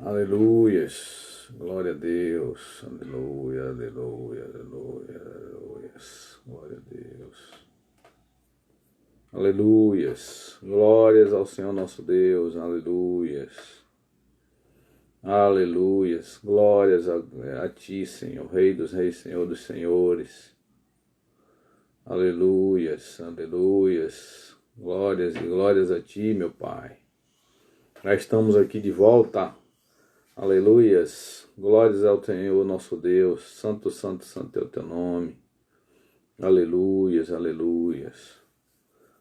Aleluias, glória a Deus, aleluia, aleluia, aleluia, aleluias, glória a Deus, aleluias, glórias ao Senhor nosso Deus, aleluias, aleluias, glórias a Ti, Senhor, Rei dos Reis, Senhor dos Senhores, aleluias, aleluias, glórias e glórias a Ti, meu Pai. Já estamos aqui de volta. Aleluias, glórias ao Senhor nosso Deus, santo, santo, santo é o teu nome, aleluias, aleluias.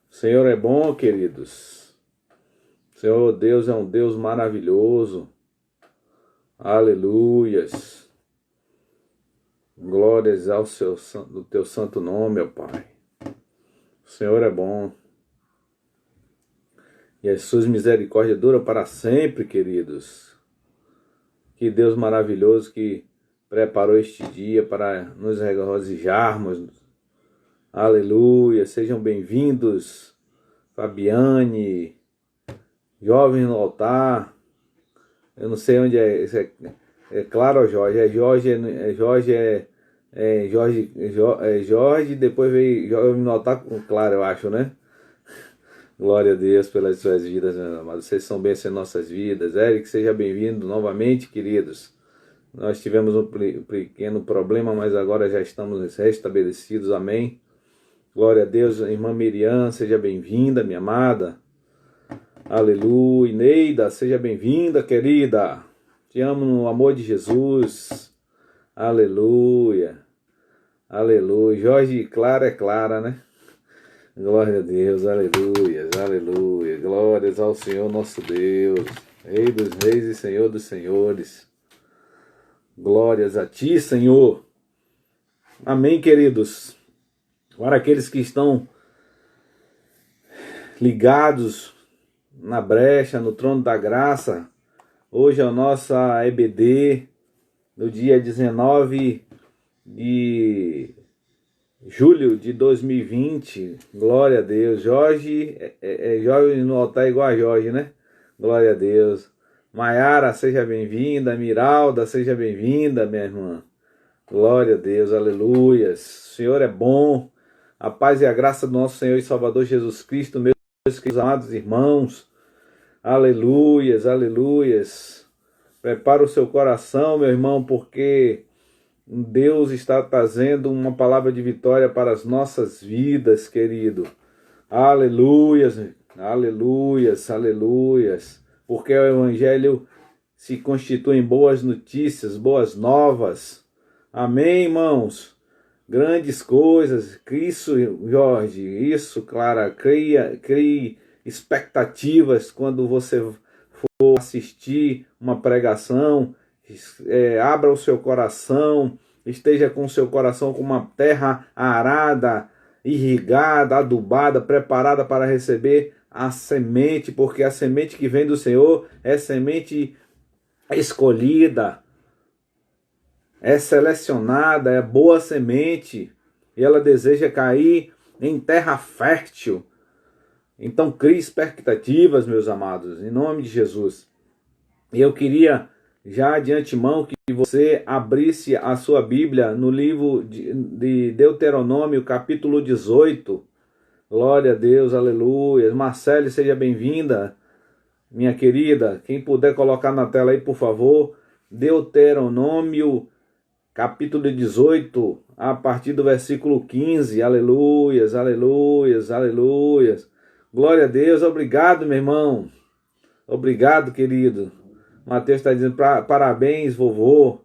O Senhor é bom, queridos, o Senhor Deus é um Deus maravilhoso, aleluias, glórias ao do teu santo nome, ó Pai, o Senhor é bom, e as suas misericórdias duram para sempre, queridos. Que Deus maravilhoso que preparou este dia para nos regozijarmos. Aleluia, sejam bem-vindos, Fabiane, jovens no altar. Eu não sei onde é, é claro ou Jorge? Jorge, depois veio jovem no altar com claro, eu acho, né? Glória a Deus pelas suas vidas, meus amados. Vocês são bênçãos em nossas vidas. Eric, seja bem-vindo novamente, queridos. Nós tivemos um pequeno problema, mas agora já estamos restabelecidos. Amém. Glória a Deus. Irmã Miriam, seja bem-vinda, minha amada. Aleluia. Neida, seja bem-vinda, querida. Te amo no amor de Jesus. Aleluia. Aleluia. Jorge e Clara é Clara, né? Glória a Deus, aleluia, aleluia, glórias ao Senhor nosso Deus, Rei dos Reis e Senhor dos Senhores, glórias a Ti, Senhor, amém, queridos. Para aqueles que estão ligados na brecha, no trono da graça, hoje é a nossa EBD, no dia 19 de julho de 2020, glória a Deus. Jorge, Jorge no altar igual a Jorge, né? Glória a Deus. Maiara, seja bem-vinda. Miralda, seja bem-vinda, minha irmã. Glória a Deus, aleluias. O Senhor é bom. A paz e a graça do nosso Senhor e Salvador Jesus Cristo, meus queridos amados irmãos. Aleluias, aleluias. Prepara o seu coração, meu irmão, porque Deus está trazendo uma palavra de vitória para as nossas vidas, querido. Aleluias, aleluias, aleluias. Porque o Evangelho se constitui em boas notícias, boas novas. Amém, irmãos? Grandes coisas. Isso, Jorge, isso, Clara. Crie expectativas quando você for assistir uma pregação. Abra o seu coração, esteja com o seu coração com uma terra arada, irrigada, adubada, preparada para receber a semente, porque a semente que vem do Senhor é semente escolhida, é selecionada, é boa semente, e ela deseja cair em terra fértil. Então crie expectativas, meus amados, em nome de Jesus. E eu queria já de antemão que você abrisse a sua Bíblia no livro de Deuteronômio, capítulo 18. Glória a Deus, aleluia. Marcele, seja bem-vinda, minha querida. Quem puder colocar na tela aí, por favor. Deuteronômio, capítulo 18, a partir do versículo 15. Aleluias, aleluias, aleluias. Glória a Deus, obrigado, meu irmão. Obrigado, querido. Mateus está dizendo, parabéns, vovô,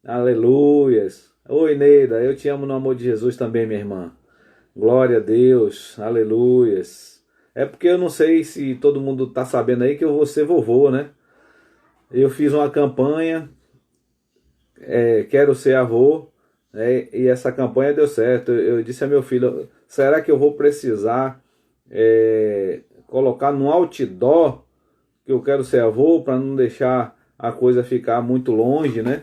aleluias. Oi, Neida, eu te amo no amor de Jesus também, minha irmã. Glória a Deus, aleluias. É porque eu não sei se todo mundo está sabendo aí que eu vou ser vovô, né? Eu fiz uma campanha, quero ser avô, e essa campanha deu certo. Eu disse a meu filho, será que eu vou precisar colocar no outdoor que eu quero ser avô, para não deixar a coisa ficar muito longe, né?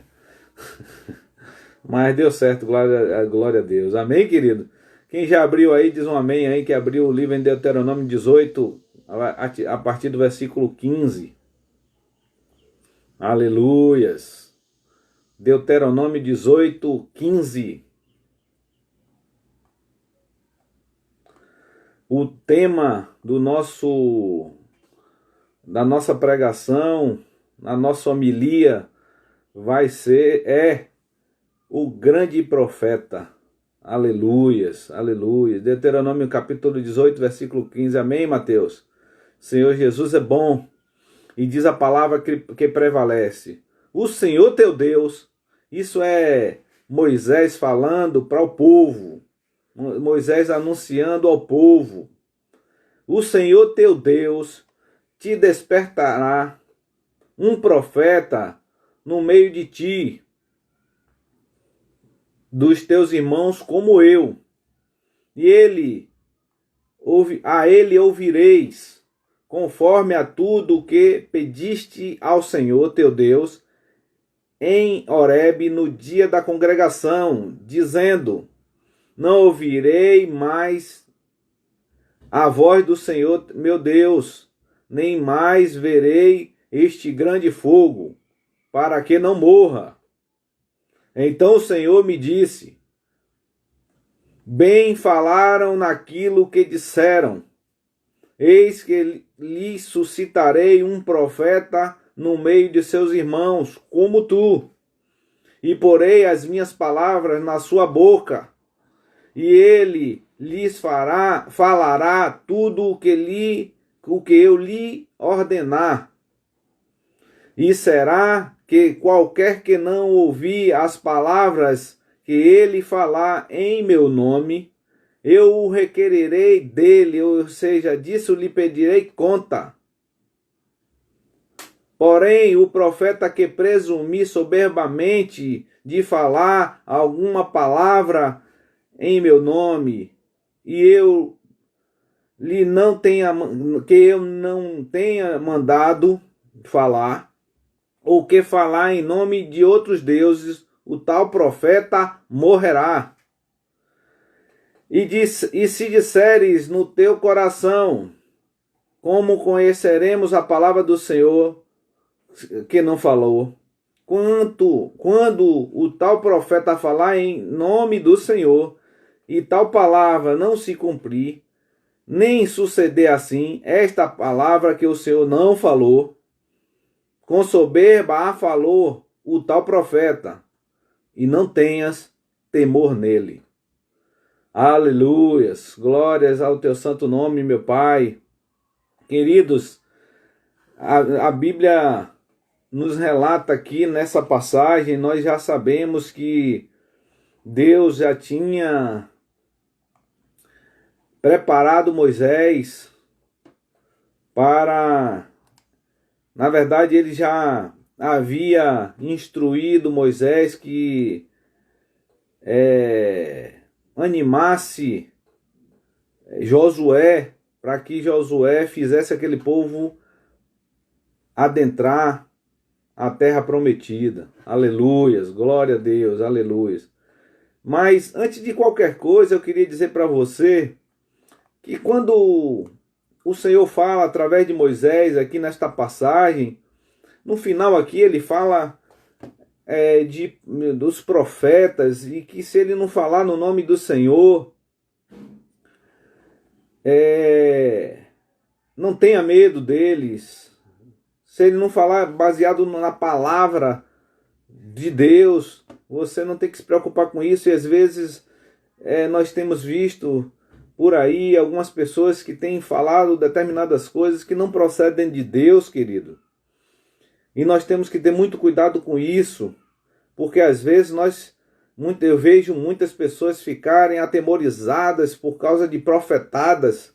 Mas deu certo, glória a Deus. Amém, querido? Quem já abriu aí, diz um amém aí, que abriu o livro em Deuteronômio 18, a partir do versículo 15. Aleluias. Deuteronômio 18:15. O tema da nossa pregação, na nossa homilia, vai ser o grande profeta. Aleluias, aleluias. Deuteronômio capítulo 18, versículo 15. Amém, Mateus? Senhor Jesus é bom. E diz a palavra que prevalece. O Senhor teu Deus, isso é Moisés falando para o povo. Moisés anunciando ao povo. O Senhor teu Deus te despertará um profeta no meio de ti, dos teus irmãos como eu. E a ele ouvireis, conforme a tudo o que pediste ao Senhor teu Deus em Horebe no dia da congregação, dizendo: não ouvirei mais a voz do Senhor meu Deus, nem mais verei este grande fogo, para que não morra. Então o Senhor me disse: bem falaram naquilo que disseram. Eis que lhe suscitarei um profeta no meio de seus irmãos, como tu, e porei as minhas palavras na sua boca, e ele lhes falará tudo o que eu lhe ordenar. E será que qualquer que não ouvir as palavras que ele falar em meu nome, eu o requererei dele, ou seja, disso lhe pedirei conta. Porém, o profeta que presumir soberbamente de falar alguma palavra em meu nome, e eu não tenha mandado falar, ou que falar em nome de outros deuses, o tal profeta morrerá. E se disseres no teu coração: como conheceremos a palavra do Senhor que não falou? Quando o tal profeta falar em nome do Senhor, e tal palavra não se cumprir, nem suceder assim, esta palavra que o Senhor não falou, com soberba falou o tal profeta, e não tenhas temor nele. Aleluias, glórias ao teu santo nome, meu Pai. Queridos, a Bíblia nos relata aqui nessa passagem, nós já sabemos que Deus já tinha preparado Moisés na verdade, ele já havia instruído Moisés que animasse Josué, para que Josué fizesse aquele povo adentrar a terra prometida. Aleluias, glória a Deus, aleluias. Mas antes de qualquer coisa, eu queria dizer para você que quando o Senhor fala através de Moisés aqui nesta passagem, no final aqui ele fala dos profetas, e que se ele não falar no nome do Senhor, não tenha medo deles. Se ele não falar baseado na palavra de Deus, você não tem que se preocupar com isso. E às vezes nós temos visto por aí algumas pessoas que têm falado determinadas coisas que não procedem de Deus, querido. E nós temos que ter muito cuidado com isso, porque às vezes eu vejo muitas pessoas ficarem atemorizadas por causa de profetadas.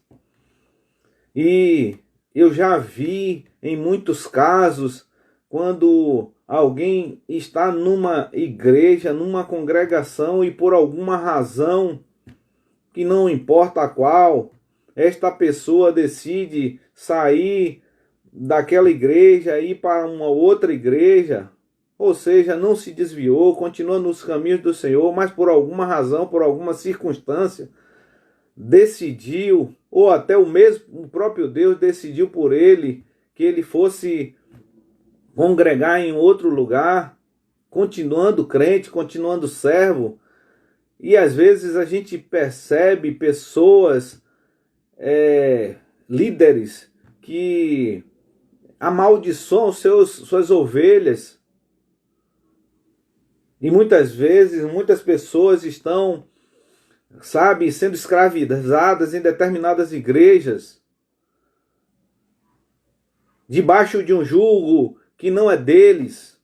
E eu já vi em muitos casos, quando alguém está numa igreja, numa congregação, e por alguma razão, que não importa a qual, esta pessoa decide sair daquela igreja e ir para uma outra igreja, ou seja, não se desviou, continua nos caminhos do Senhor, mas por alguma razão, por alguma circunstância, decidiu, ou até o próprio Deus decidiu por ele, que ele fosse congregar em outro lugar, continuando crente, continuando servo. E às vezes a gente percebe pessoas, líderes, que amaldiçoam suas ovelhas. E muitas vezes, muitas pessoas estão, sabe, sendo escravizadas em determinadas igrejas, debaixo de um jugo que não é deles,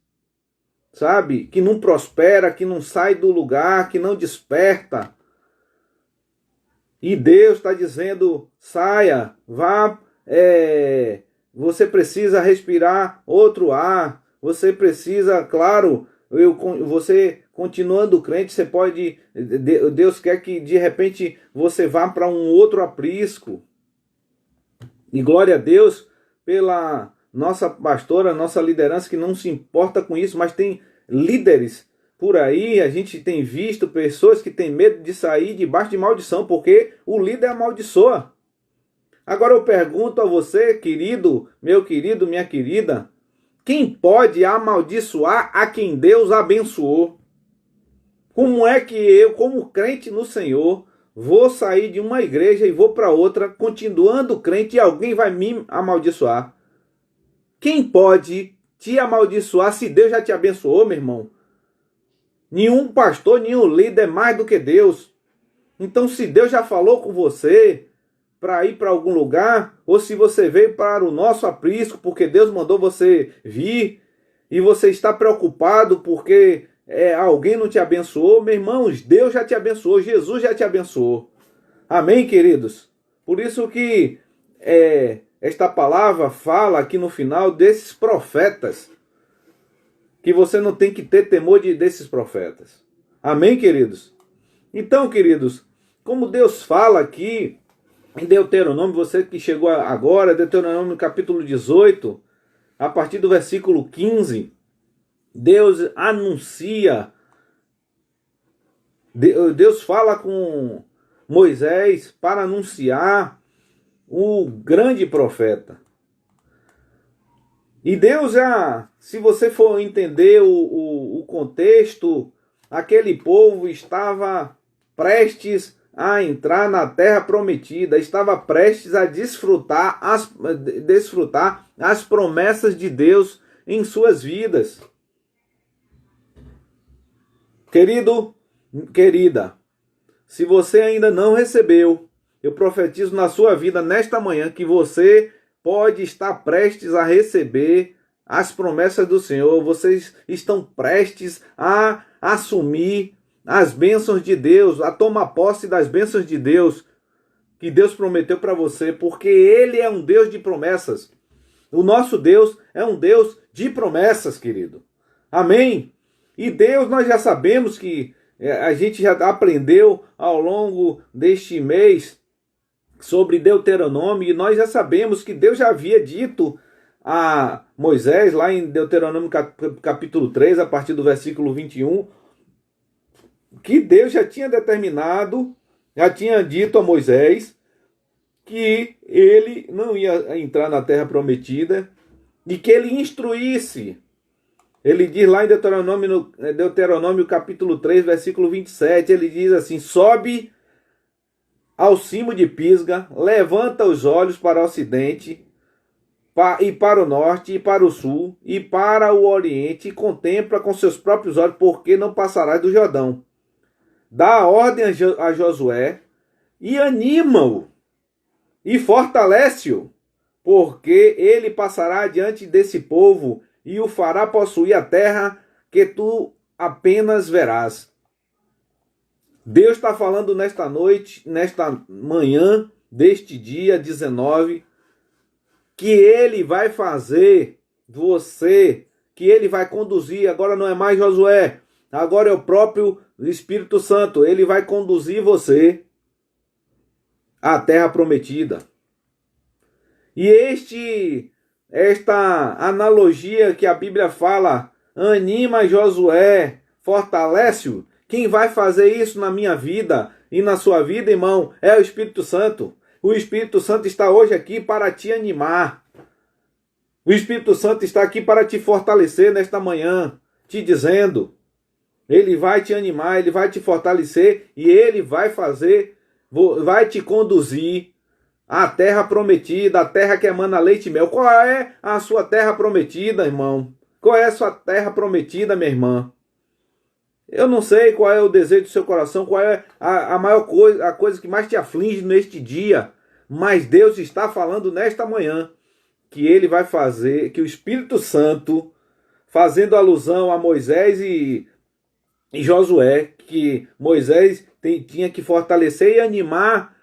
sabe, que não prospera, que não sai do lugar, que não desperta. E Deus está dizendo, saia, vá, você precisa respirar outro ar, você precisa, claro, você continuando crente, você pode, Deus quer que de repente você vá para um outro aprisco. E glória a Deus pela nossa pastora, nossa liderança que não se importa com isso, mas tem líderes por aí, a gente tem visto pessoas que têm medo de sair debaixo de maldição, porque o líder amaldiçoa. Agora eu pergunto a você, querido, minha querida, quem pode amaldiçoar a quem Deus abençoou? Como é que eu, como crente no Senhor, vou sair de uma igreja e vou para outra, continuando crente, e alguém vai me amaldiçoar? Quem pode te amaldiçoar se Deus já te abençoou, meu irmão? Nenhum pastor, nenhum líder é mais do que Deus. Então, se Deus já falou com você para ir para algum lugar, ou se você veio para o nosso aprisco porque Deus mandou você vir, e você está preocupado porque alguém não te abençoou, meu irmão, Deus já te abençoou, Jesus já te abençoou. Amém, queridos? Por isso que esta palavra fala aqui no final desses profetas, que você não tem que ter temor desses profetas. Amém, queridos? Então, queridos, como Deus fala aqui em Deuteronômio, você que chegou agora, Deuteronômio capítulo 18, a partir do versículo 15, Deus anuncia, Deus fala com Moisés para anunciar o grande profeta. E Deus se você for entender o contexto, aquele povo estava prestes a entrar na terra prometida, estava prestes a desfrutar as promessas de Deus em suas vidas. Querido, querida, se você ainda não recebeu, eu profetizo na sua vida nesta manhã que você pode estar prestes a receber as promessas do Senhor. Vocês estão prestes a assumir as bênçãos de Deus, a tomar posse das bênçãos de Deus, que Deus prometeu para você, porque Ele é um Deus de promessas. O nosso Deus é um Deus de promessas, querido. Amém? E Deus, nós já sabemos que a gente já aprendeu ao longo deste mês sobre Deuteronômio, e nós já sabemos que Deus já havia dito a Moisés, lá em Deuteronômio capítulo 3, a partir do versículo 21, que Deus já tinha determinado, já tinha dito a Moisés que ele não ia entrar na terra prometida e que ele instruísse. Ele diz lá em Deuteronômio capítulo 3, versículo 27, ele diz assim: sobe ao cimo de Pisga, levanta os olhos para o ocidente, e para o norte, e para o sul, e para o oriente, e contempla com seus próprios olhos, porque não passarás do Jordão. Dá ordem a Josué, e anima-o, e fortalece-o, porque ele passará diante desse povo, e o fará possuir a terra que tu apenas verás. Deus está falando nesta noite, nesta manhã deste dia 19, que Ele vai fazer você, que Ele vai conduzir. Agora não é mais Josué, agora é o próprio Espírito Santo. Ele vai conduzir você à terra prometida. E esta analogia que a Bíblia fala, anima Josué, fortalece-o. Quem vai fazer isso na minha vida e na sua vida, irmão, é o Espírito Santo. O Espírito Santo está hoje aqui para te animar. O Espírito Santo está aqui para te fortalecer nesta manhã, te dizendo, ele vai te animar, ele vai te fortalecer e ele vai vai te conduzir à terra prometida, a terra que emana leite e mel. Qual é a sua terra prometida, irmão? Qual é a sua terra prometida, minha irmã? Eu não sei qual é o desejo do seu coração, qual é a maior coisa, a coisa que mais te aflige neste dia, mas Deus está falando nesta manhã que ele vai fazer, que o Espírito Santo, fazendo alusão a Moisés e Josué, que Moisés tinha que fortalecer e animar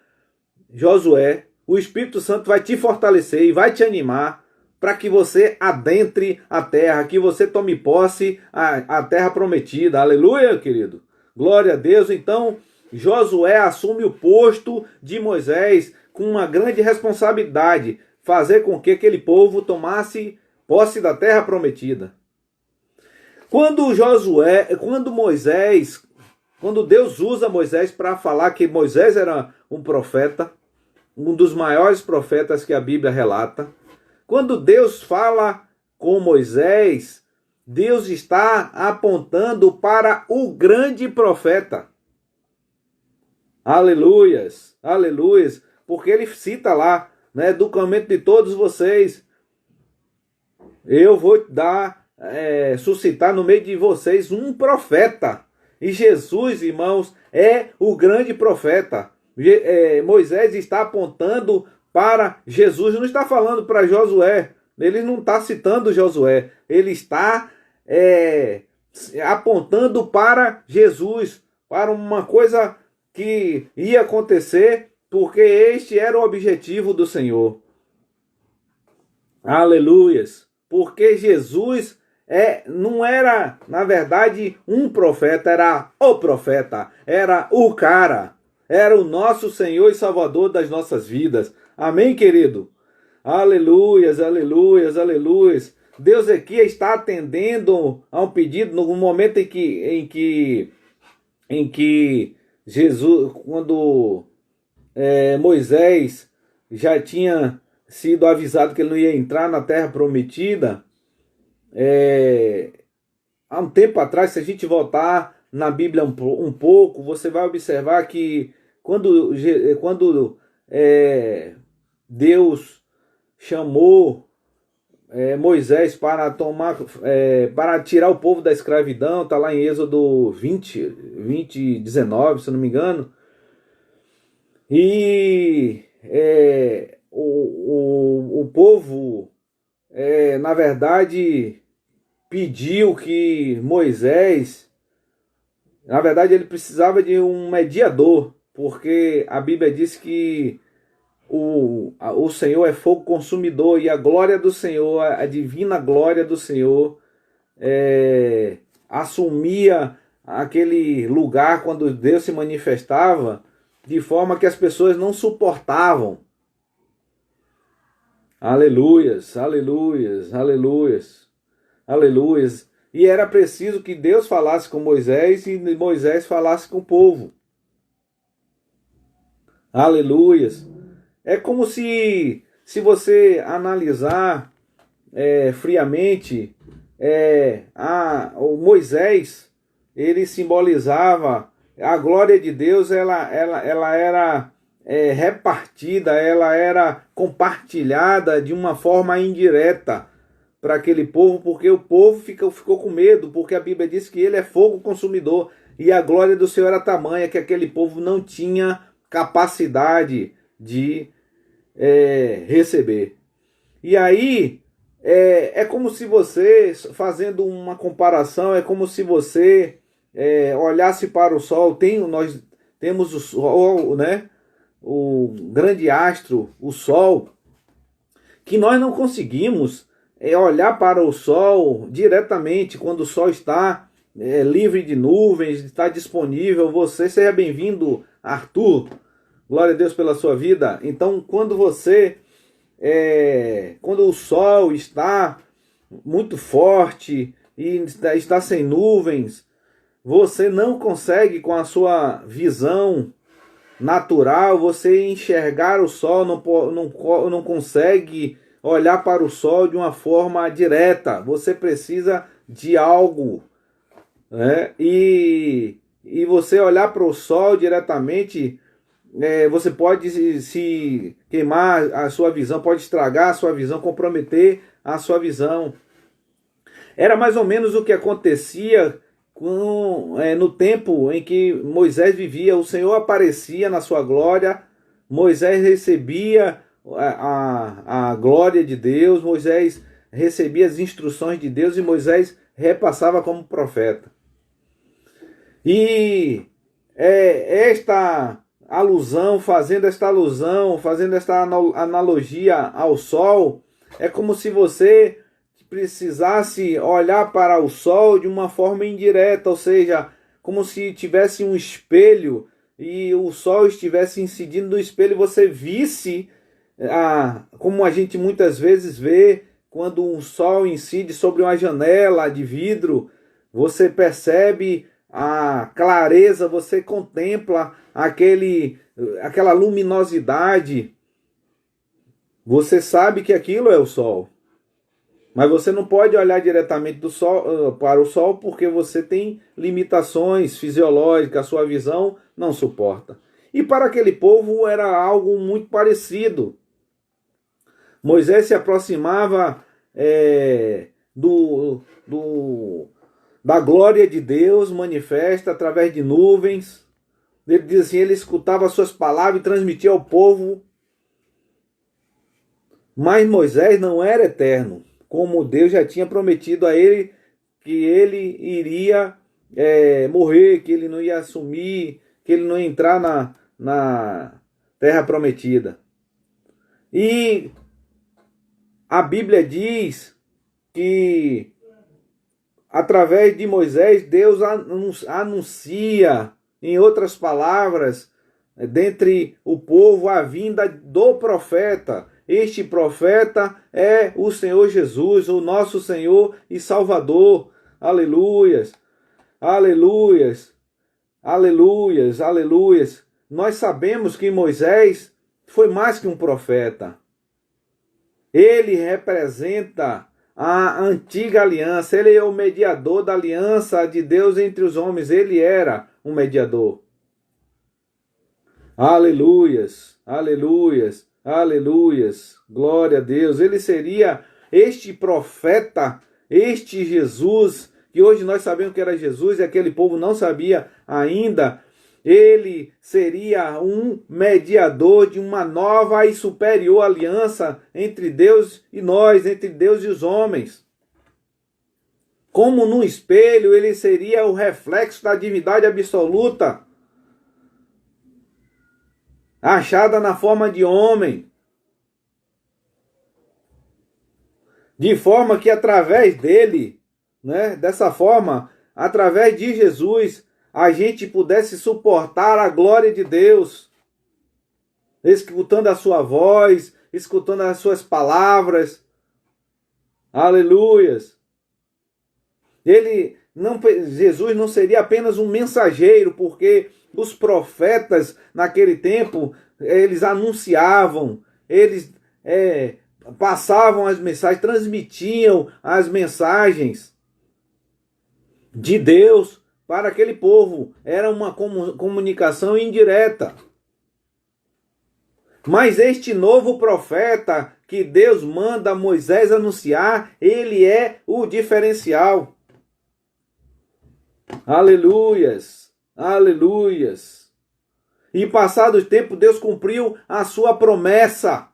Josué, o Espírito Santo vai te fortalecer e vai te animar para que você adentre a terra, que você tome posse a terra prometida. Aleluia, querido. Glória a Deus. Então, Josué assume o posto de Moisés com uma grande responsabilidade, fazer com que aquele povo tomasse posse da terra prometida. Quando Deus usa Moisés para falar que Moisés era um profeta, um dos maiores profetas que a Bíblia relata, quando Deus fala com Moisés, Deus está apontando para o grande profeta. Aleluias, aleluias, porque ele cita lá, né, do caminho de todos vocês, eu vou suscitar no meio de vocês um profeta. E Jesus, irmãos, é o grande profeta. Moisés está apontando para Jesus, não está falando para Josué, ele não está citando Josué, ele está apontando para Jesus, para uma coisa que ia acontecer, porque este era o objetivo do Senhor. Aleluias, porque Jesus não era, na verdade, um profeta, era o profeta, era o cara, era o nosso Senhor e Salvador das nossas vidas. Amém, querido? Aleluias, aleluias, aleluias. Deus aqui está atendendo a um pedido no momento em que Jesus, quando Moisés já tinha sido avisado que ele não ia entrar na terra prometida, há um tempo atrás, se a gente voltar na Bíblia um pouco, você vai observar que quando Deus chamou Moisés para para tirar o povo da escravidão, está lá em Êxodo 20, 19, se eu não me engano, e o povo, na verdade, pediu que Moisés, na verdade ele precisava de um mediador, porque a Bíblia diz que o Senhor é fogo consumidor e a glória do Senhor, a divina glória do Senhor, assumia aquele lugar quando Deus se manifestava, de forma que as pessoas não suportavam. Aleluias, aleluias, aleluias, aleluias. E era preciso que Deus falasse com Moisés e Moisés falasse com o povo. Aleluias. É como se você analisar friamente, o Moisés, ele simbolizava a glória de Deus, ela era repartida, ela era compartilhada de uma forma indireta para aquele povo, porque o povo ficou com medo, porque a Bíblia diz que ele é fogo consumidor, e a glória do Senhor era tamanha que aquele povo não tinha capacidade de receber. E aí, é como se você, fazendo uma comparação, é como se você olhasse para o sol. Nós temos o sol, né? O grande astro, o sol, que nós não conseguimos olhar para o sol diretamente quando o sol está livre de nuvens, está disponível. Você, seja bem-vindo, Arthur. Glória a Deus pela sua vida. Então, quando o sol está muito forte e está sem nuvens, você não consegue, com a sua visão natural, você enxergar o sol, não consegue olhar para o sol de uma forma direta. Você precisa de algo, né? E você olhar para o sol diretamente, você pode se queimar a sua visão, pode estragar a sua visão, comprometer a sua visão. Era mais ou menos o que acontecia no tempo em que Moisés vivia. O Senhor aparecia na sua glória, Moisés recebia a glória de Deus, Moisés recebia as instruções de Deus e Moisés repassava como profeta. E esta alusão, fazendo esta analogia ao sol, é como se você precisasse olhar para o sol de uma forma indireta, ou seja, como se tivesse um espelho e o sol estivesse incidindo no espelho e você visse, como a gente muitas vezes vê, quando um sol incide sobre uma janela de vidro, você percebe a clareza, você contempla aquela luminosidade, você sabe que aquilo é o sol. Mas você não pode olhar diretamente do sol, para o sol porque você tem limitações fisiológicas, a sua visão não suporta. E para aquele povo era algo muito parecido. Moisés se aproximava da glória de Deus manifesta através de nuvens. Ele diz assim, ele escutava suas palavras e transmitia ao povo. Mas Moisés não era eterno, como Deus já tinha prometido a ele que ele iria morrer, que ele não ia assumir, que ele não ia entrar na terra prometida. E a Bíblia diz que através de Moisés, Deus anuncia, em outras palavras, dentre o povo, a vinda do profeta. Este profeta é o Senhor Jesus, o nosso Senhor e Salvador. Aleluias, aleluias, aleluias, aleluias. Nós sabemos que Moisés foi mais que um profeta. Ele representa a antiga aliança. Ele é o mediador da aliança de Deus entre os homens. Ele era um mediador. Aleluias, aleluias, aleluias. Glória a Deus. Ele seria este profeta, este Jesus, que hoje nós sabemos que era Jesus e aquele povo não sabia ainda. Ele seria um mediador de uma nova e superior aliança entre Deus e nós, entre Deus e os homens. Como num espelho, ele seria o reflexo da divindade absoluta, achada na forma de homem. De forma que através dele, dessa forma, através de Jesus, a gente pudesse suportar a glória de Deus, escutando a sua voz, escutando as suas palavras. Aleluias. Jesus não seria apenas um mensageiro, porque os profetas naquele tempo, eles anunciavam, eles passavam as mensagens, transmitiam as mensagens de Deus para aquele povo. Era uma comunicação indireta. Mas este novo profeta que Deus manda Moisés anunciar, ele é o diferencial. Aleluias, aleluias. E passado o tempo, Deus cumpriu a sua promessa,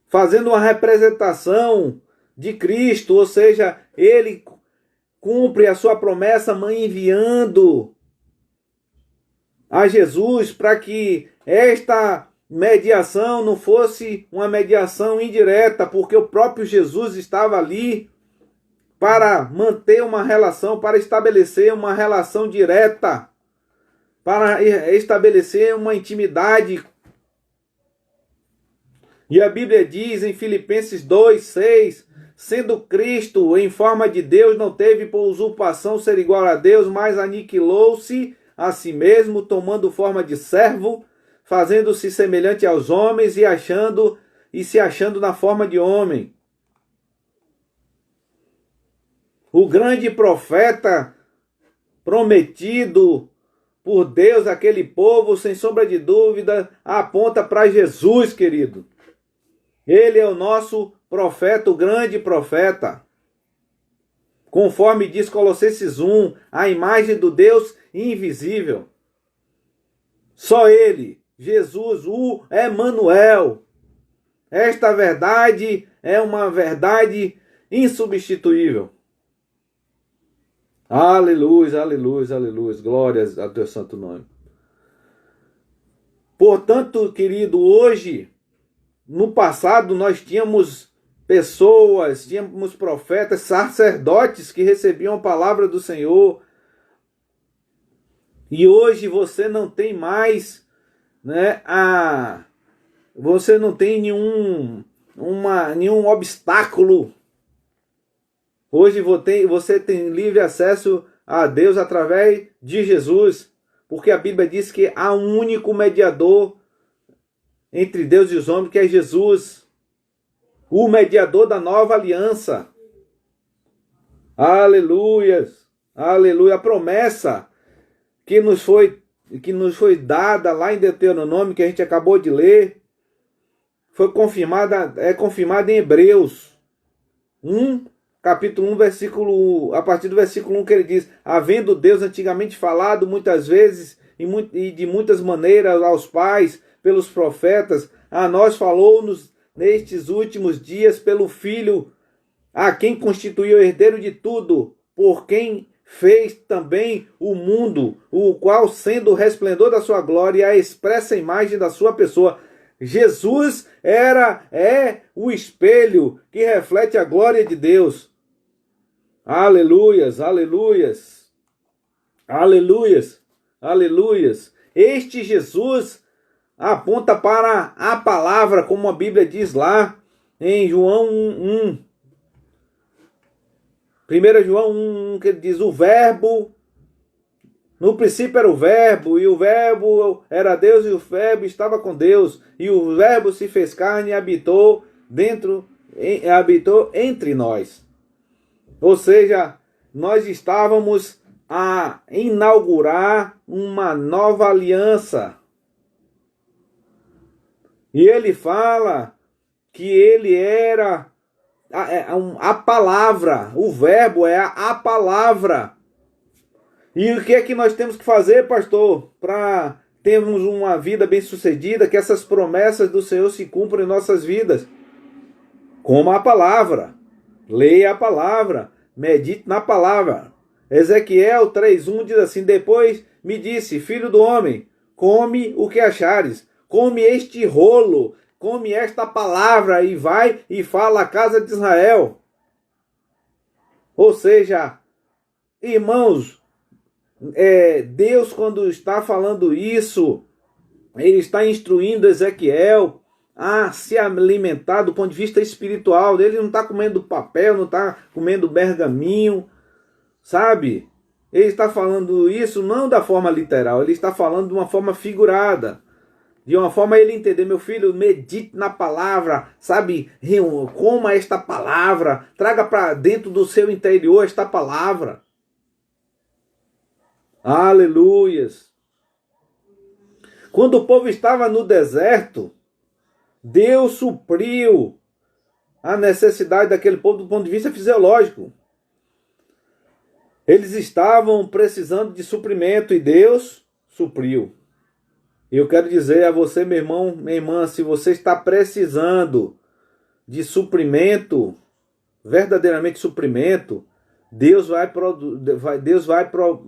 fazendo uma representação de Cristo, ou seja, ele cumpre a sua promessa enviando a Jesus para que esta mediação não fosse uma mediação indireta, porque o próprio Jesus estava ali para manter uma relação, para estabelecer uma relação direta, para estabelecer uma intimidade. E a Bíblia diz em Filipenses 2:6, sendo Cristo em forma de Deus, não teve por usurpação ser igual a Deus, mas aniquilou-se a si mesmo, tomando forma de servo, fazendo-se semelhante aos homens e se achando na forma de homem. O grande profeta prometido por Deus, aquele povo, sem sombra de dúvida, aponta para Jesus, querido. Ele é o nosso profeta, o grande profeta. Conforme diz Colossenses 1, a imagem do Deus invisível. Só Ele, Jesus, o Emanuel. Esta verdade é uma verdade insubstituível. Aleluia, aleluia, aleluia. Glórias ao teu santo nome. Portanto, querido, hoje, no passado, nós tínhamos pessoas, tínhamos profetas, sacerdotes que recebiam a palavra do Senhor. E hoje você não tem mais, né, você não tem nenhum obstáculo. Hoje você tem livre acesso a Deus através de Jesus, porque a Bíblia diz que há um único mediador entre Deus e os homens, que é Jesus, o mediador da nova aliança. Aleluias, aleluia. A promessa que nos foi dada lá em Deuteronômio, que a gente acabou de ler, é confirmada em Hebreus 1, capítulo 1, a partir do versículo 1, que ele diz: havendo Deus antigamente falado muitas vezes e de muitas maneiras aos pais, pelos profetas, a nós falou-nos nestes últimos dias pelo Filho, a quem constituiu o herdeiro de tudo, por quem fez também o mundo, o qual, sendo o resplendor da sua glória, a expressa imagem da sua pessoa. Jesus é o espelho que reflete a glória de Deus. Aleluias, aleluias, aleluias, aleluias. Este Jesus aponta para a palavra, como a Bíblia diz lá em João 1. 1 João 1, que diz: o verbo, no princípio era o verbo, e o verbo era Deus, e o verbo estava com Deus, e o verbo se fez carne e habitou entre nós. Ou seja, nós estávamos a inaugurar uma nova aliança. E ele fala que ele era a palavra, o verbo é a palavra. E o que é que nós temos que fazer, pastor, para termos uma vida bem-sucedida, que essas promessas do Senhor se cumpram em nossas vidas? Coma a palavra, leia a palavra, medite na palavra. Ezequiel 3:1 diz assim: depois me disse, filho do homem, come o que achares, come este rolo, come esta palavra e vai e fala à casa de Israel. Ou seja, irmãos, Deus, quando está falando isso, ele está instruindo Ezequiel a se alimentar do ponto de vista espiritual. Ele não está comendo papel, não está comendo bergaminho, sabe? Ele está falando isso não da forma literal, ele está falando de uma forma figurada. De uma forma ele entender: meu filho, medite na palavra, sabe? Coma esta palavra, traga para dentro do seu interior esta palavra. Aleluias. Quando o povo estava no deserto, Deus supriu a necessidade daquele povo do ponto de vista fisiológico. Eles estavam precisando de suprimento e Deus supriu. Eu quero dizer a você, meu irmão, minha irmã, se você está precisando de suprimento, verdadeiramente suprimento, Deus vai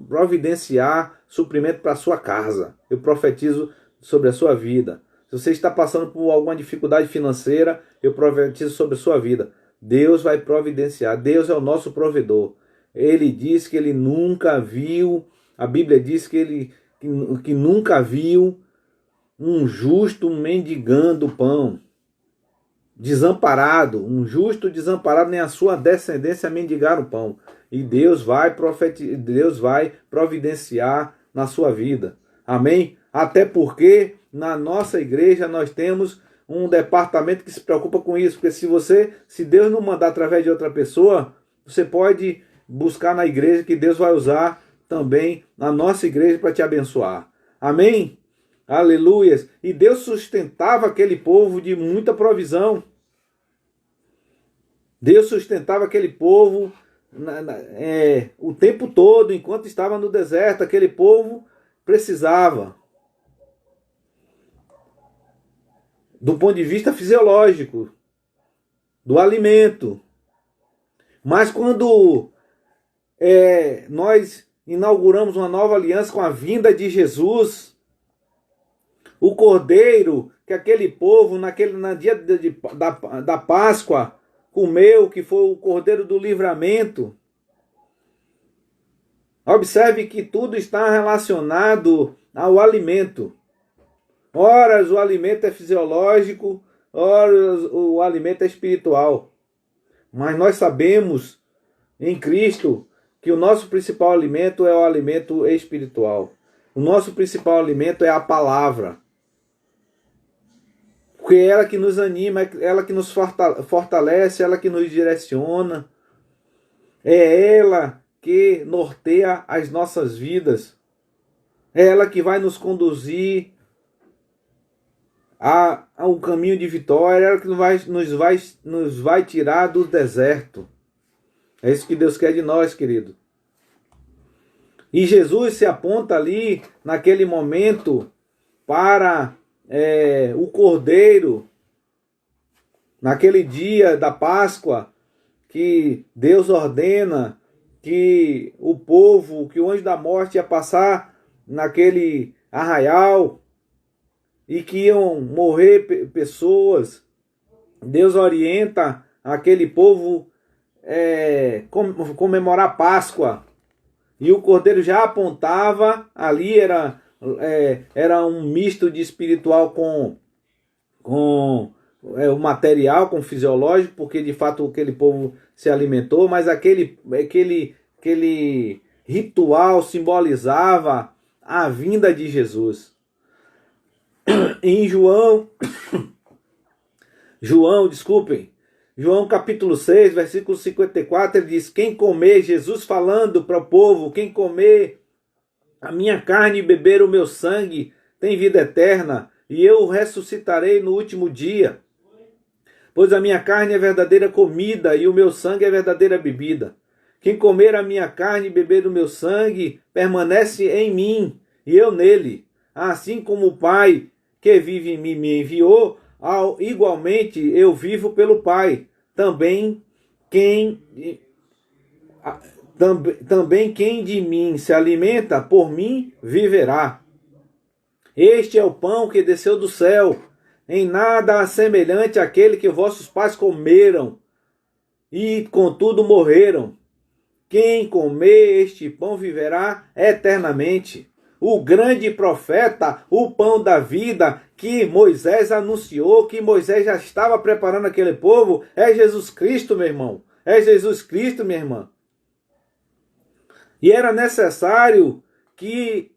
providenciar suprimento para a sua casa. Eu profetizo sobre a sua vida. Se você está passando por alguma dificuldade financeira, eu profetizo sobre a sua vida. Deus vai providenciar. Deus é o nosso provedor. Ele diz que ele nunca viu, a Bíblia diz que nunca viu um justo mendigando pão, desamparado, um justo desamparado, nem a sua descendência mendigar o pão. E Deus vai providenciar na sua vida. Amém? Até porque na nossa igreja nós temos um departamento que se preocupa com isso, porque se Deus não mandar através de outra pessoa, você pode buscar na igreja que Deus vai usar também na nossa igreja para te abençoar. Amém? Aleluias! E Deus sustentava aquele povo de muita provisão. Deus sustentava aquele povo o tempo todo, enquanto estava no deserto. Aquele povo precisava, do ponto de vista fisiológico, do alimento. Mas quando nós inauguramos uma nova aliança com a vinda de Jesus, o cordeiro que aquele povo, no dia da Páscoa, comeu, que foi o cordeiro do livramento. Observe que tudo está relacionado ao alimento. Ora, o alimento é fisiológico, ora, o alimento é espiritual. Mas nós sabemos em Cristo que o nosso principal alimento é o alimento espiritual. O nosso principal alimento é a palavra. Porque é ela que nos anima, é ela que nos fortalece, é ela que nos direciona. É ela que norteia as nossas vidas. É ela que vai nos conduzir ao caminho de vitória. É ela que nos vai tirar do deserto. É isso que Deus quer de nós, querido. E Jesus se aponta ali, naquele momento, para o Cordeiro, naquele dia da Páscoa, que Deus ordena que o povo, que o anjo da morte ia passar naquele arraial e que iam morrer pessoas. Deus orienta aquele povo comemorar a Páscoa. E o Cordeiro já apontava, ali era um misto de espiritual com o material, com o fisiológico, porque de fato aquele povo se alimentou, mas aquele ritual simbolizava a vinda de Jesus. Em João capítulo 6, versículo 54, ele diz: quem comer, Jesus falando para o povo, quem comer a minha carne e beber o meu sangue tem vida eterna, e eu o ressuscitarei no último dia. Pois a minha carne é verdadeira comida e o meu sangue é verdadeira bebida. Quem comer a minha carne e beber o meu sangue permanece em mim e eu nele. Assim como o Pai que vive em mim me enviou, igualmente eu vivo pelo Pai. Também quem de mim se alimenta, por mim viverá. Este é o pão que desceu do céu, em nada semelhante àquele que vossos pais comeram e contudo morreram. Quem comer este pão viverá eternamente. O grande profeta, o pão da vida que Moisés anunciou, que Moisés já estava preparando aquele povo, é Jesus Cristo, meu irmão. É Jesus Cristo, minha irmã. E era necessário que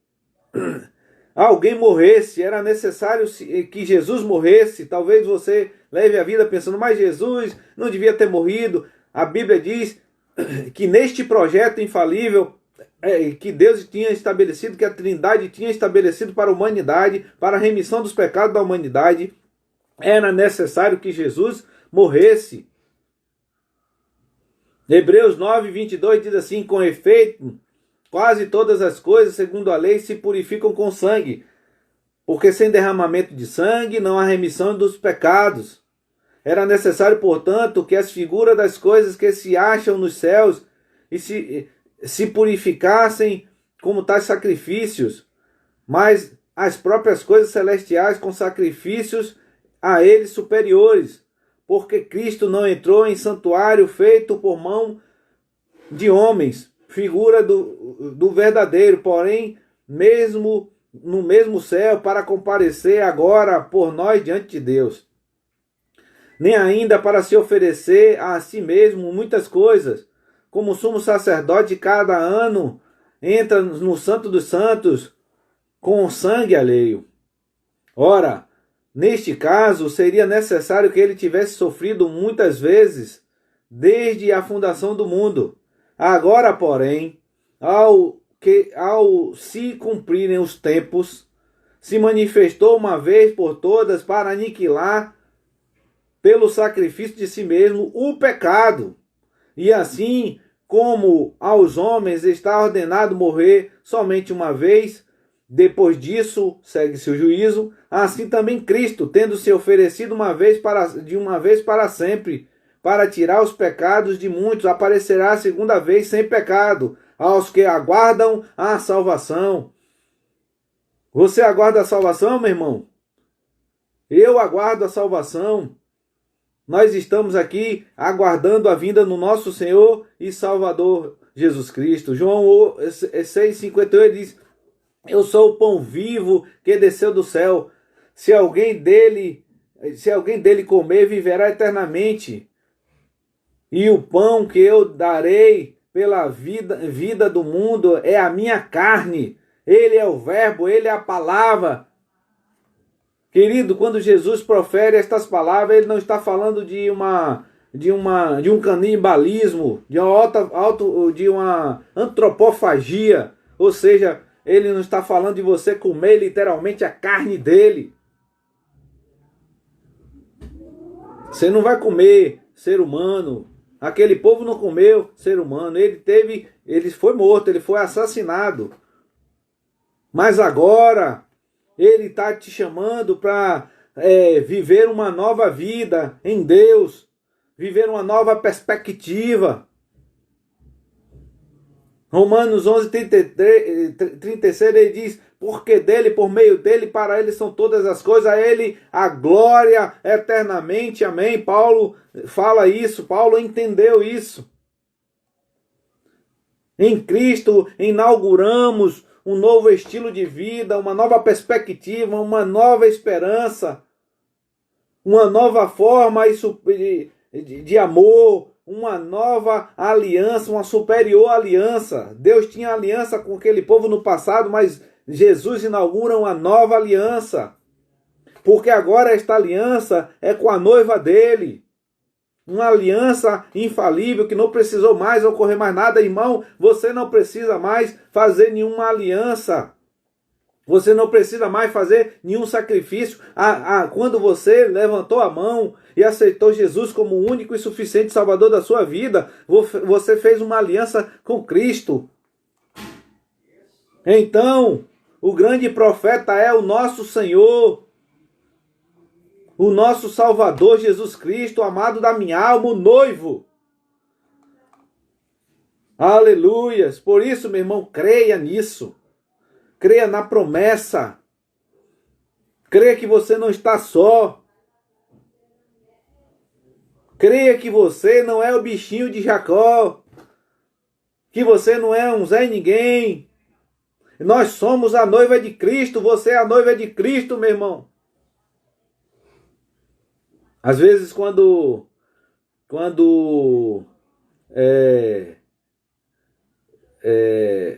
alguém morresse, era necessário que Jesus morresse. Talvez você leve a vida pensando, mas Jesus não devia ter morrido. A Bíblia diz que neste projeto infalível que Deus tinha estabelecido, que a Trindade tinha estabelecido para a humanidade, para a remissão dos pecados da humanidade, era necessário que Jesus morresse. Hebreus 9, 22 diz assim: com efeito, quase todas as coisas, segundo a lei, se purificam com sangue, porque sem derramamento de sangue não há remissão dos pecados. Era necessário, portanto, que as figuras das coisas que se acham nos céus se purificassem como tais sacrifícios, mas as próprias coisas celestiais com sacrifícios a eles superiores, porque Cristo não entrou em santuário feito por mão de homens, figura do verdadeiro, porém mesmo no mesmo céu, para comparecer agora por nós diante de Deus. Nem ainda para se oferecer a si mesmo muitas coisas, como sumo sacerdote cada ano entra no Santo dos Santos, com o sangue alheio. Ora, neste caso, seria necessário que ele tivesse sofrido muitas vezes desde a fundação do mundo. Agora, porém, ao se cumprirem os tempos, se manifestou uma vez por todas para aniquilar, pelo sacrifício de si mesmo, o pecado. E assim como aos homens está ordenado morrer somente uma vez, depois disso segue-se o juízo, assim também Cristo, tendo se oferecido de uma vez para sempre, para tirar os pecados de muitos, aparecerá a segunda vez sem pecado, aos que aguardam a salvação. Você aguarda a salvação, meu irmão? Eu aguardo a salvação. Nós estamos aqui aguardando a vinda do nosso Senhor e Salvador Jesus Cristo. João 6,58 diz: eu sou o pão vivo que desceu do céu. Se alguém dele comer, viverá eternamente. E o pão que eu darei pela vida do mundo é a minha carne. Ele é o verbo, ele é a palavra. Querido, quando Jesus profere estas palavras, ele não está falando de um canibalismo, de uma antropofagia, ou seja, ele não está falando de você comer literalmente a carne dele. Você não vai comer ser humano. Aquele povo não comeu ser humano. Ele foi morto, ele foi assassinado. Mas agora ele está te chamando para viver uma nova vida em Deus, viver uma nova perspectiva. Romanos 11, 36, ele diz: porque dele, por meio dele, para ele são todas as coisas, a ele a glória eternamente. Amém. Paulo fala isso, Paulo entendeu isso. Em Cristo inauguramos um novo estilo de vida, uma nova perspectiva, uma nova esperança, uma nova forma de amor, uma nova aliança, uma superior aliança. Deus tinha aliança com aquele povo no passado, mas Jesus inaugura uma nova aliança. Porque agora esta aliança é com a noiva dele. Uma aliança infalível, que não precisou mais ocorrer mais nada. Irmão, você não precisa mais fazer nenhuma aliança. Você não precisa mais fazer nenhum sacrifício. Quando você levantou a mão e aceitou Jesus como o único e suficiente Salvador da sua vida, você fez uma aliança com Cristo. Então, o grande profeta é o nosso Senhor, o nosso Salvador Jesus Cristo, amado da minha alma, o noivo. Aleluias! Por isso, meu irmão, creia nisso. Creia na promessa. Creia que você não está só. Creia que você não é o bichinho de Jacó. Que você não é um Zé Ninguém. Nós somos a noiva de Cristo. Você é a noiva de Cristo, meu irmão. Às vezes quando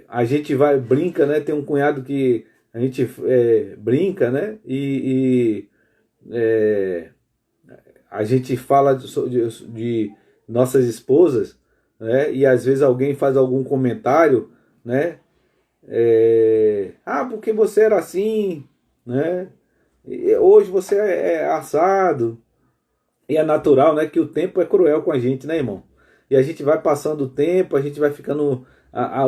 a gente brinca, né? Tem um cunhado que a gente brinca, né? A gente fala de nossas esposas, né? E às vezes alguém faz algum comentário, né? Porque você era assim, né? E hoje você é assado. E é natural, né, que o tempo é cruel com a gente, né, irmão? E a gente vai passando o tempo, a gente vai ficando...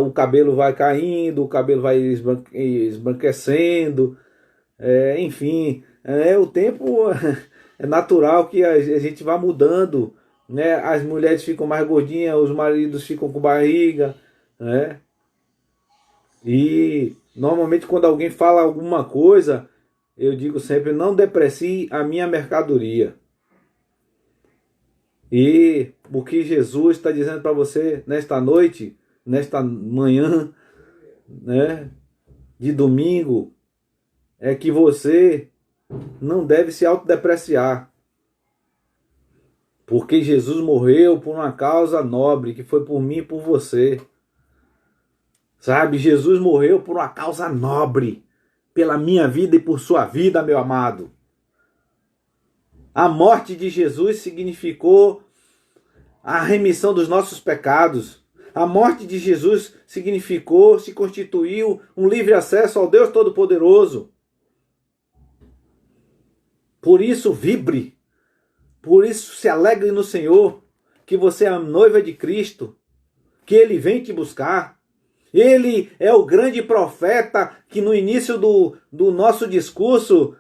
o cabelo vai caindo, o cabelo vai esbranquecendo. Enfim, o tempo é natural que a gente vá mudando, né? As mulheres ficam mais gordinhas, os maridos ficam com barriga, né? E normalmente quando alguém fala alguma coisa, eu digo sempre: não deprecie a minha mercadoria. E o que Jesus está dizendo para você nesta noite, nesta manhã, né, de domingo, é que você não deve se autodepreciar. Porque Jesus morreu por uma causa nobre, que foi por mim e por você. Sabe, Jesus morreu por uma causa nobre. pela minha vida e por sua vida, meu amado. A morte de Jesus significou a remissão dos nossos pecados. A morte de Jesus se constituiu um livre acesso ao Deus Todo-Poderoso. Por isso, vibre. Por isso, se alegre no Senhor, que você é a noiva de Cristo, que Ele vem te buscar. Ele é o grande profeta que no início do nosso discurso,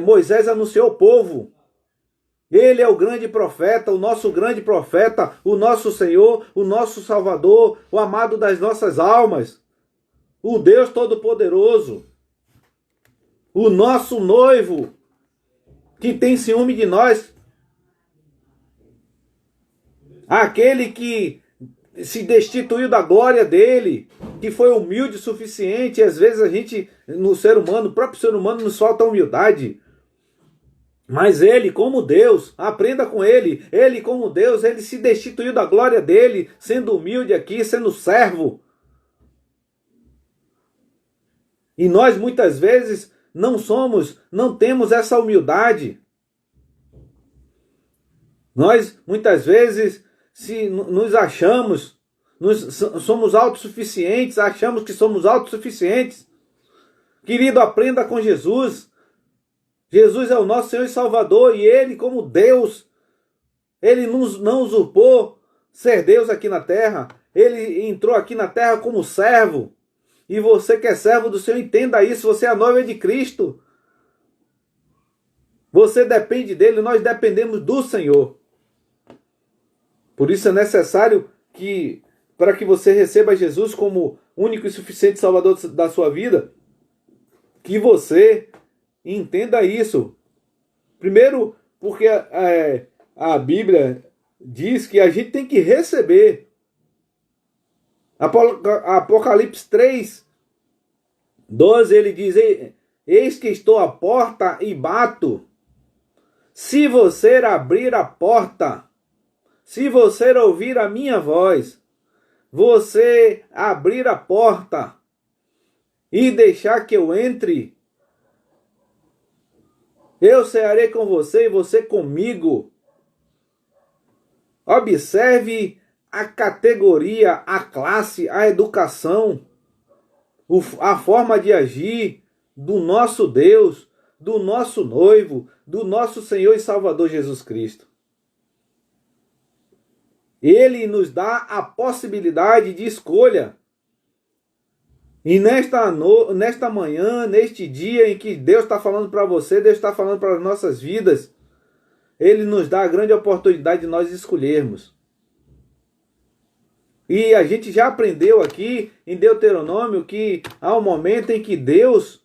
Moisés anunciou ao povo. Ele é o grande profeta, o nosso grande profeta, o nosso Senhor, o nosso Salvador, o amado das nossas almas, o Deus Todo-Poderoso, o nosso noivo, que tem ciúme de nós, aquele que se destituiu da glória dele, que foi humilde o suficiente. E às vezes a gente, no ser humano, o próprio ser humano nos falta humildade. Mas ele, como Deus, aprenda com ele. Ele, como Deus, ele se destituiu da glória dele, sendo humilde aqui, sendo servo. E nós muitas vezes não temos essa humildade. Nós muitas vezes nos achamos, somos autossuficientes, achamos que somos autossuficientes. Querido, aprenda com Jesus. Jesus é o nosso Senhor e Salvador, e Ele, como Deus, Ele não usurpou ser Deus aqui na terra. Ele entrou aqui na terra como servo. E você que é servo do Senhor, entenda isso. Você é a noiva de Cristo. Você depende dele, nós dependemos do Senhor. Por isso é necessário que, para que você receba Jesus como único e suficiente Salvador da sua vida, que você entenda isso. Primeiro, porque a Bíblia diz que a gente tem que receber. Apocalipse 3, 12, ele diz: eis que estou à porta e bato. Se você abrir a porta, se você ouvir a minha voz, você abrir a porta e deixar que eu entre, eu cearei com você e você comigo. Observe a categoria, a classe, a educação, a forma de agir do nosso Deus, do nosso noivo, do nosso Senhor e Salvador Jesus Cristo. Ele nos dá a possibilidade de escolha. E nesta manhã, neste dia em que Deus está falando para você, Deus está falando para as nossas vidas, Ele nos dá a grande oportunidade de nós escolhermos. E a gente já aprendeu aqui em Deuteronômio que há um momento em que Deus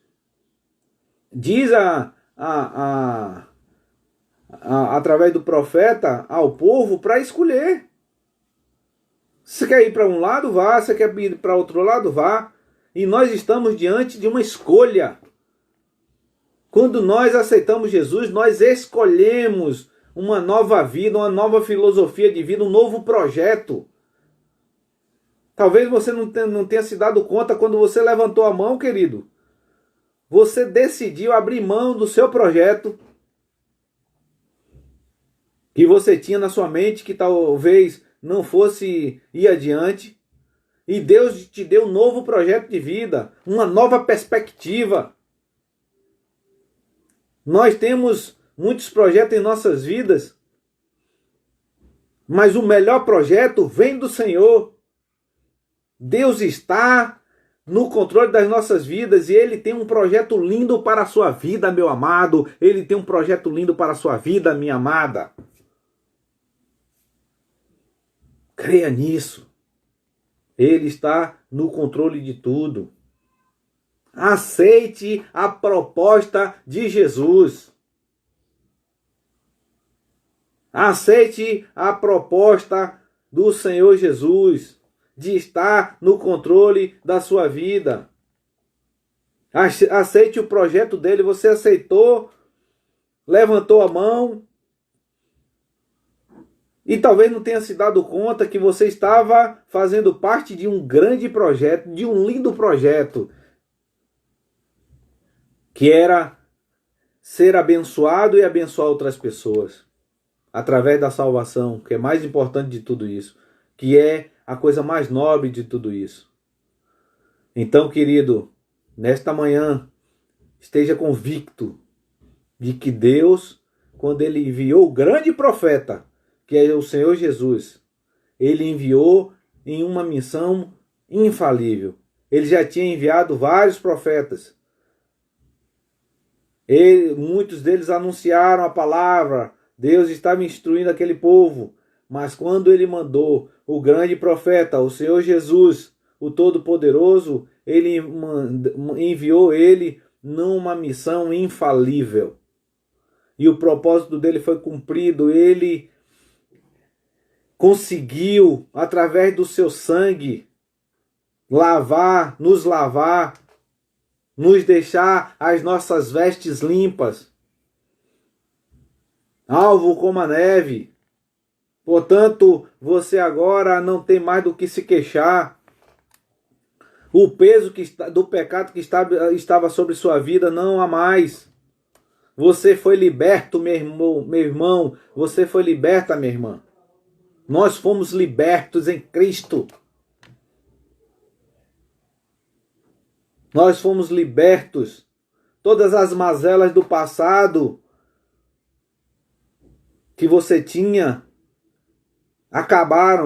diz através do profeta ao povo para escolher. Se quer ir para um lado, vá. Se quer ir para outro lado, vá. E nós estamos diante de uma escolha. Quando nós aceitamos Jesus, nós escolhemos uma nova vida, uma nova filosofia de vida, um novo projeto. Talvez você não tenha se dado conta quando você levantou a mão, querido. Você decidiu abrir mão do seu projeto que você tinha na sua mente, que talvez não fosse ir adiante. E Deus te deu um novo projeto de vida, uma nova perspectiva. Nós temos muitos projetos em nossas vidas, mas o melhor projeto vem do Senhor. Deus está no controle das nossas vidas e Ele tem um projeto lindo para a sua vida, meu amado. Ele tem um projeto lindo para a sua vida, minha amada. Creia nisso. Ele está no controle de tudo. Aceite a proposta de Jesus. Aceite a proposta do Senhor Jesus de estar no controle da sua vida. Aceite o projeto dele. Você aceitou, levantou a mão e talvez não tenha se dado conta que você estava fazendo parte de um grande projeto, de um lindo projeto. que era ser abençoado e abençoar outras pessoas através da salvação, que é mais importante de tudo isso, que é a coisa mais nobre de tudo isso. Então, querido, nesta manhã, esteja convicto de que Deus, quando Ele enviou o grande profeta, que é o Senhor Jesus, Ele enviou em uma missão infalível. Ele já tinha enviado vários profetas. Muitos deles anunciaram a palavra, Deus estava instruindo aquele povo, mas quando Ele mandou o grande profeta, o Senhor Jesus, o Todo-Poderoso, Ele enviou Ele numa missão infalível. E o propósito dele foi cumprido. Ele conseguiu, através do seu sangue, nos lavar, nos deixar as nossas vestes limpas, alvo como a neve. Portanto, você agora não tem mais do que se queixar. O peso do pecado que estava sobre sua vida não há mais. Você foi liberto, meu irmão. Você foi liberta, minha irmã. Nós fomos libertos em Cristo. Nós fomos libertos. Todas as mazelas do passado que você tinha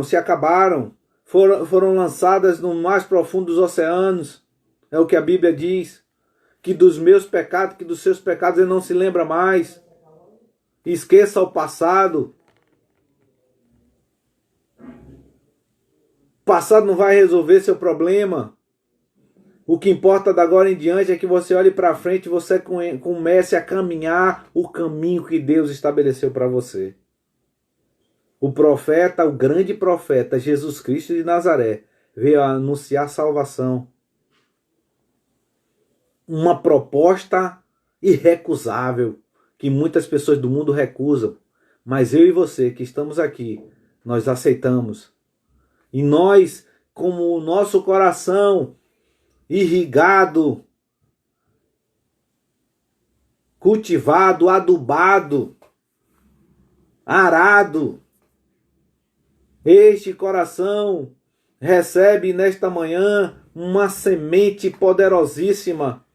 se acabaram. Foram lançadas no mais profundo dos oceanos. É o que a Bíblia diz. Que dos meus pecados, que dos seus pecados ele não se lembra mais. Esqueça o passado. O passado não vai resolver seu problema. O que importa da agora em diante é que você olhe para frente e você comece a caminhar o caminho que Deus estabeleceu para você. O profeta, o grande profeta, Jesus Cristo de Nazaré, veio anunciar salvação. Uma proposta irrecusável, que muitas pessoas do mundo recusam. Mas eu e você que estamos aqui, nós aceitamos. E nós, como o nosso coração irrigado, cultivado, adubado, arado, este coração recebe nesta manhã uma semente poderosíssima,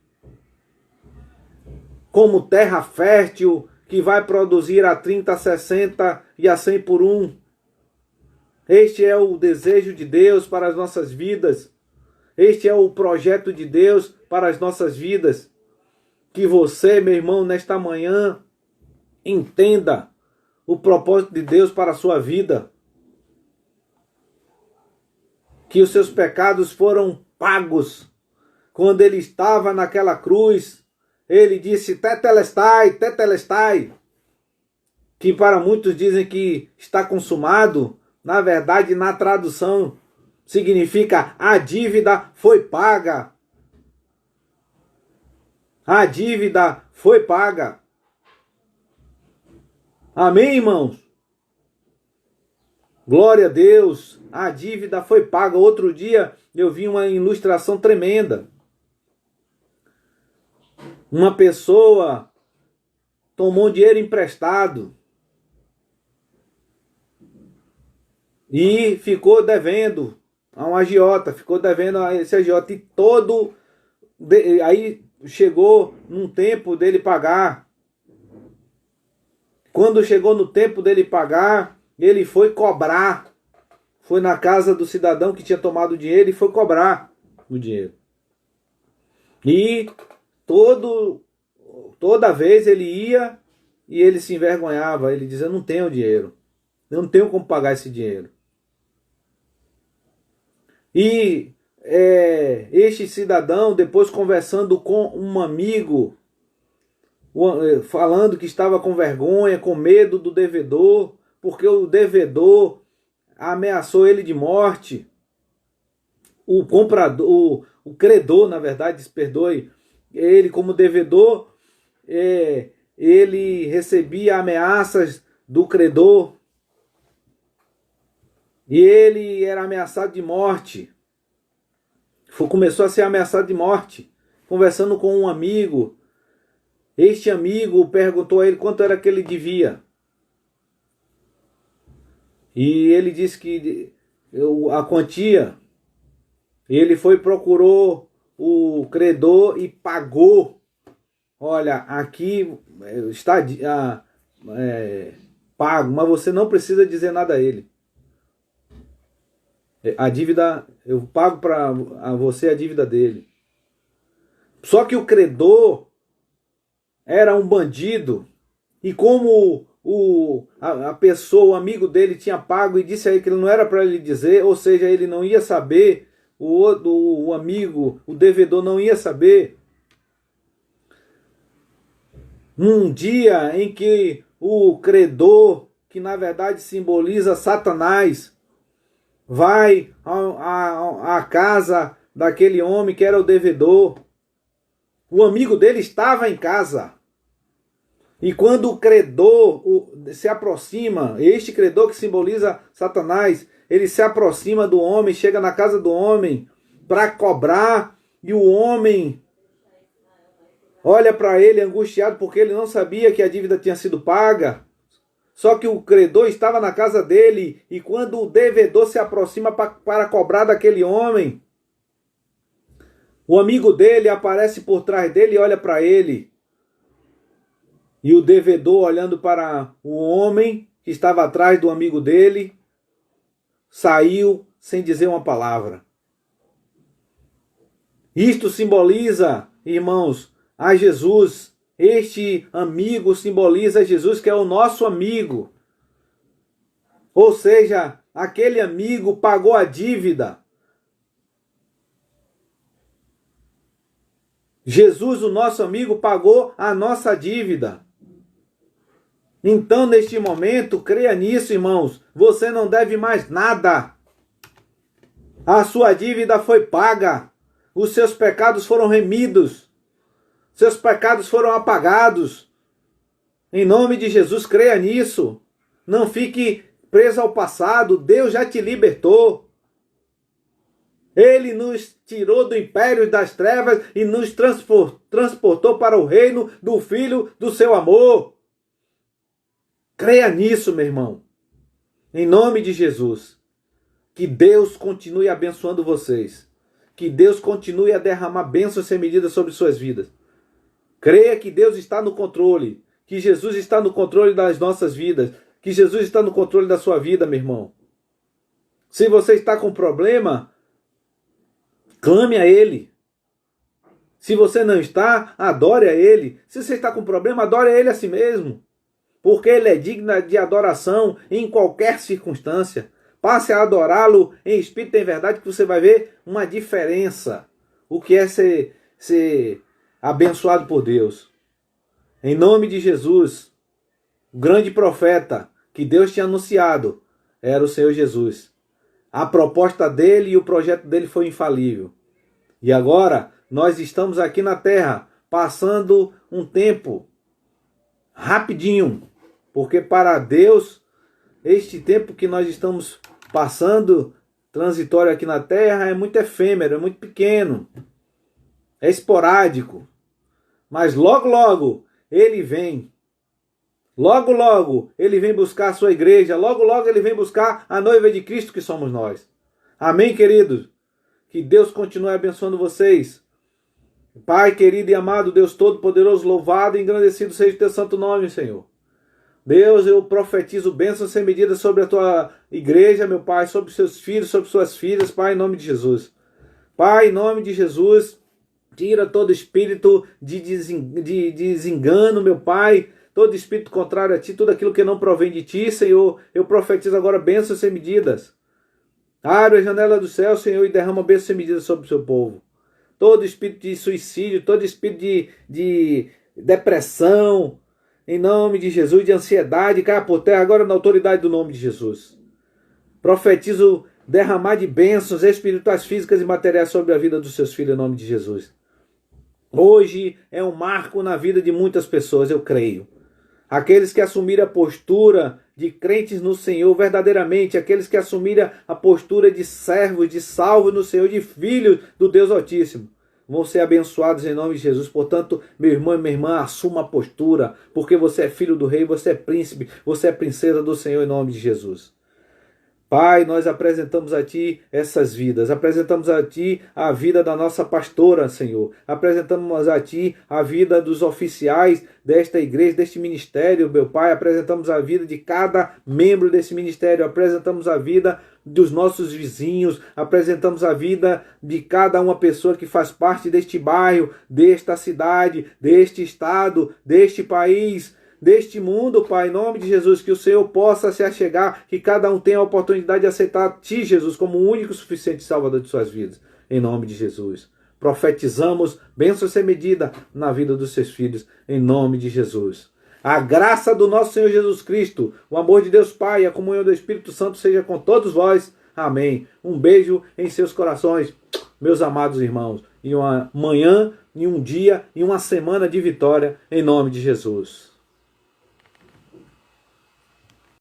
como terra fértil, que vai produzir a 30, a 60 e a 100 por um. Este é o desejo de Deus para as nossas vidas. Este é o projeto de Deus para as nossas vidas. Que você, meu irmão, nesta manhã, entenda o propósito de Deus para a sua vida. Que os seus pecados foram pagos. Quando ele estava naquela cruz, ele disse, tetelestai, tetelestai. Que para muitos dizem que está consumado. Na verdade, na tradução, significa a dívida foi paga. A dívida foi paga. Amém, irmãos? Glória a Deus. A dívida foi paga. Outro dia eu vi uma ilustração tremenda. Uma pessoa tomou dinheiro emprestado e ficou devendo a um agiota, ficou devendo a esse agiota e aí chegou num tempo dele pagar. Quando chegou no tempo dele pagar, ele foi cobrar. Foi na casa do cidadão que tinha tomado o dinheiro e foi cobrar o dinheiro. E toda vez ele ia e ele se envergonhava. Ele dizia, eu não tenho dinheiro. Eu não tenho como pagar esse dinheiro. E este cidadão, depois conversando com um amigo, falando que estava com vergonha, com medo do devedor, porque o devedor ameaçou ele de morte. O comprador, o credor, na verdade, perdoe, ele como devedor, ele recebia ameaças do credor. E ele era ameaçado de morte. Começou a ser ameaçado de morte. Conversando com um amigo, Este amigo perguntou a ele quanto era que ele devia. E ele disse que a quantia. Ele foi, procurou o credor e pagou. Olha, aqui está pago, mas você não precisa dizer nada a ele. A dívida, eu pago para você a dívida dele. Só que o credor era um bandido. E como a pessoa, o amigo dele tinha pago e disse a ele que ele não era para ele dizer, ou seja, ele não ia saber, o amigo, o devedor não ia saber. Num dia em que o credor, que na verdade simboliza Satanás, vai à casa daquele homem que era o devedor. O amigo dele estava em casa. E quando o credor se aproxima, este credor que simboliza Satanás, ele se aproxima do homem, chega na casa do homem para cobrar, e o homem olha para ele angustiado porque ele não sabia que a dívida tinha sido paga. Só que o credor estava na casa dele, e quando o devedor se aproxima para cobrar daquele homem, o amigo dele aparece por trás dele e olha para ele. E o devedor, olhando para o homem que estava atrás do amigo dele, saiu sem dizer uma palavra. Isto simboliza, irmãos, a Jesus. Este amigo simboliza Jesus, que é o nosso amigo. Ou seja, aquele amigo pagou a dívida. Jesus, o nosso amigo, pagou a nossa dívida. Então, neste momento, creia nisso, irmãos. Você não deve mais nada. A sua dívida foi paga. Os seus pecados foram remidos. Seus pecados foram apagados. Em nome de Jesus, creia nisso. Não fique preso ao passado. Deus já te libertou. Ele nos tirou do império das trevas e nos transportou para o reino do Filho do seu amor. Creia nisso, meu irmão. Em nome de Jesus. Que Deus continue abençoando vocês. Que Deus continue a derramar bênçãos sem medida sobre suas vidas. Creia que Deus está no controle. Que Jesus está no controle das nossas vidas. Que Jesus está no controle da sua vida, meu irmão. Se você está com problema, clame a Ele. Se você não está, adore a Ele. Se você está com problema, adore a Ele a si mesmo. Porque Ele é digno de adoração em qualquer circunstância. Passe a adorá-lo em espírito e em verdade, que você vai ver uma diferença. O que é ser abençoado por Deus. Em nome de Jesus, o grande profeta que Deus tinha anunciado era o Senhor Jesus. A proposta dele e o projeto dele foi infalível. E agora nós estamos aqui na terra, passando um tempo rapidinho, porque para Deus, este tempo que nós estamos passando, transitório aqui na terra, é muito efêmero, é muito pequeno, é esporádico. Mas logo, logo, Ele vem. Logo, logo, Ele vem buscar a sua igreja. Logo, logo, Ele vem buscar a noiva de Cristo, que somos nós. Amém, queridos? Que Deus continue abençoando vocês. Pai querido e amado, Deus Todo-Poderoso, louvado e engrandecido seja o teu santo nome, Senhor. Deus, eu profetizo bênçãos sem medida sobre a tua igreja, meu Pai, sobre seus filhos, sobre suas filhas, Pai, em nome de Jesus. Pai, em nome de Jesus, tira todo espírito de desengano, meu Pai, todo espírito contrário a Ti, tudo aquilo que não provém de Ti, Senhor. Eu profetizo agora bênçãos sem medidas. Abre a janela do céu, Senhor, e derrama bênçãos sem medidas sobre o seu povo. Todo espírito de suicídio, todo espírito de depressão, em nome de Jesus, de ansiedade, caia por terra agora na autoridade do nome de Jesus. Profetizo derramar de bênçãos espirituais, físicas e materiais sobre a vida dos seus filhos, em nome de Jesus. Hoje é um marco na vida de muitas pessoas, eu creio. Aqueles que assumiram a postura de crentes no Senhor verdadeiramente, aqueles que assumiram a postura de servos, de salvos no Senhor, de filhos do Deus Altíssimo. vão ser abençoados em nome de Jesus. Portanto, meu irmão e minha irmã, assuma a postura, porque você é filho do rei, você é príncipe, você é princesa do Senhor em nome de Jesus. Pai, nós apresentamos a Ti essas vidas, apresentamos a Ti a vida da nossa pastora, Senhor, apresentamos a Ti a vida dos oficiais desta igreja, deste ministério, meu Pai, apresentamos a vida de cada membro desse ministério, apresentamos a vida dos nossos vizinhos, apresentamos a vida de cada uma pessoa que faz parte deste bairro, desta cidade, deste estado, deste país, deste mundo, Pai, em nome de Jesus, que o Senhor possa se achegar, que cada um tenha a oportunidade de aceitar Ti, Jesus, como o único e suficiente Salvador de suas vidas, em nome de Jesus. Profetizamos bênção sem medida na vida dos seus filhos, em nome de Jesus. A graça do nosso Senhor Jesus Cristo, o amor de Deus Pai e a comunhão do Espírito Santo seja com todos vós. Amém. Um beijo em seus corações, meus amados irmãos. E uma manhã, e um dia, e uma semana de vitória, em nome de Jesus.